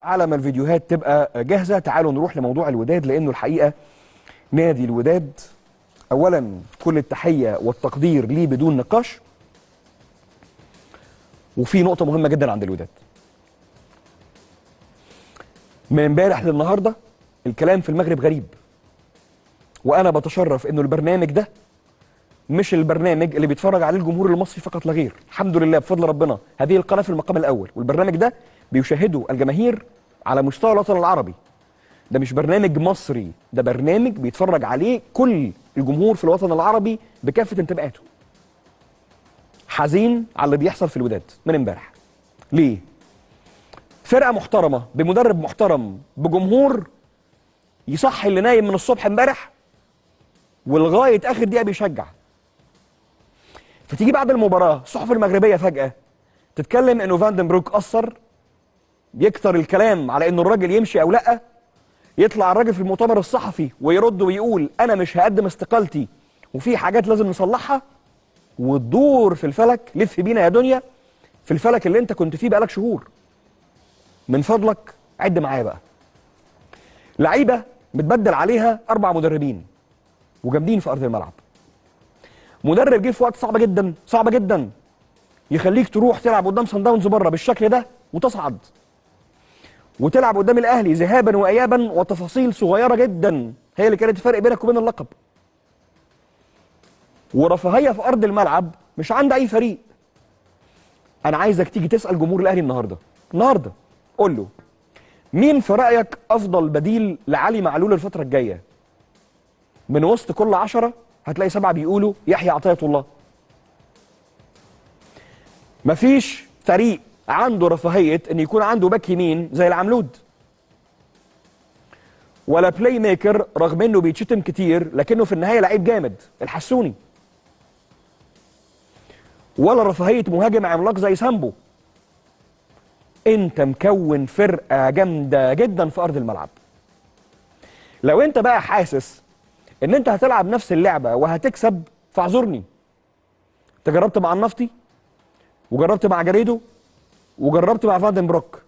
على ما الفيديوهات تبقى جاهزة تعالوا نروح لموضوع الوداد، لأنه الحقيقة نادي الوداد أولا كل التحية والتقدير ليه بدون نقاش. وفي نقطة مهمة جدا عند الوداد، من امبارح للنهارده الكلام في المغرب غريب، وأنا بتشرف إنه البرنامج ده مش البرنامج اللي بيتفرج عليه الجمهور المصري فقط لا غير. الحمد لله بفضل ربنا هذه القناة في المقام الأول، والبرنامج ده بيشاهده الجماهير على مستوى الوطن العربي. ده مش برنامج مصري، ده برنامج بيتفرج عليه كل الجمهور في الوطن العربي بكافة انتماءاته. حزين على اللي بيحصل في الوداد من امبارح. ليه؟ فرقة محترمة بمدرب محترم بجمهور يصحي اللي نايم من الصبح امبارح ولغاية آخر دقيقة بيشجع. فتيجي بعد المباراة الصحف المغربية فجأة تتكلم انه فاندنبروك قصر، يكتر الكلام على انه الراجل يمشي او لا. يطلع الراجل في المؤتمر الصحفي ويرد ويقول انا مش هقدم استقالتي وفي حاجات لازم نصلحها، وتدور في الفلك. لف بينا يا دنيا في الفلك اللي انت كنت فيه بقالك شهور. من فضلك عد معايا بقى. لعيبه متبدل عليها 4 مدربين وجامدين في ارض الملعب. مدرب جه في وقت صعب جدا صعب جدا يخليك تروح تلعب قدام صن داونز بره بالشكل ده وتصعد، وتلعب قدام الاهلي ذهابا وايابا، وتفاصيل صغيره جدا هي اللي كانت الفرق بينك وبين اللقب. ورفاهيه في ارض الملعب مش عند اي فريق. انا عايزك تيجي تسال جمهور الاهلي النهارده قول له مين في رايك افضل بديل لعلي معلول الفتره الجايه؟ من وسط كل 10 هتلاقي 7 بيقولوا يحيى عطية الله. مفيش فريق عنده رفاهيه ان يكون عنده باك يمين زي العملود، ولا بلاي ميكر رغم انه بيتشتم كتير لكنه في النهايه لعيب جامد الحسوني، ولا رفاهيه مهاجم عملاق زي سامبو. انت مكون فرقه جامده جدا في ارض الملعب. لو انت بقى حاسس ان انت هتلعب نفس اللعبه وهتكسب فاعذرني. انت جربت مع النفطي وجربت مع جريدو وجربت مع فاندنبروك.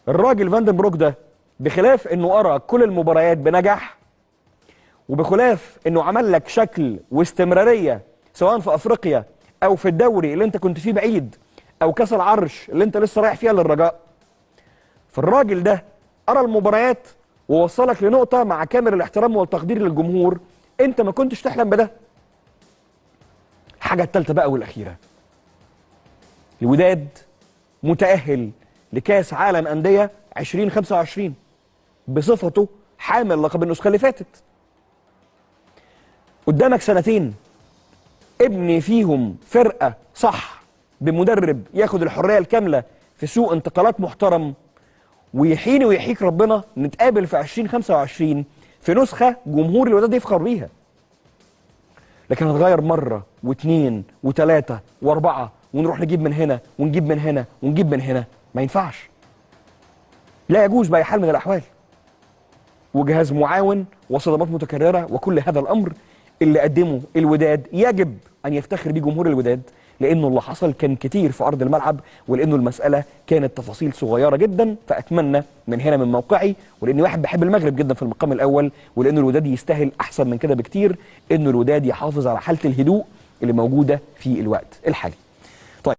الراجل فاندنبروك ده بخلاف انه قرا كل المباريات بنجاح، وبخلاف انه عمل لك شكل واستمراريه سواء في افريقيا او في الدوري اللي انت كنت فيه بعيد او كاس العرش اللي انت لسه رايح فيها للرجاء، فالراجل ده قرا المباريات ووصلك لنقطه مع كامل الاحترام والتقدير للجمهور انت ما كنتش تحلم بده. الحاجه الثالثه بقى والاخيره، الوداد متاهل لكاس عالم انديه 2025 بصفته حامل لقب النسخه اللي فاتت. قدامك سنتين ابني فيهم فرقه صح بمدرب ياخد الحريه الكامله في سوق انتقالات محترم، ويحيني ويحيك ربنا نتقابل في 2025 في نسخه جمهور الوداد يفخر بيها. لكن هتغير مره واثنين وثلاثه واربعه ونروح نجيب من هنا ونجيب من هنا ونجيب من هنا، ما ينفعش. لا يجوز بأي حال من الأحوال. وجهاز معاون وصدمات متكررة وكل هذا الأمر اللي قدمه الوداد يجب أن يفتخر بيه جمهور الوداد، لأنه اللي حصل كان كتير في أرض الملعب، ولأنه المسألة كانت تفاصيل صغيرة جدا. فأتمنى من هنا من موقعي، ولأني واحد بحب المغرب جدا في المقام الأول، ولأنه الوداد يستاهل أحسن من كده بكتير، إنه الوداد يحافظ على حالة الهدوء اللي موجودة في الوقت الحالي.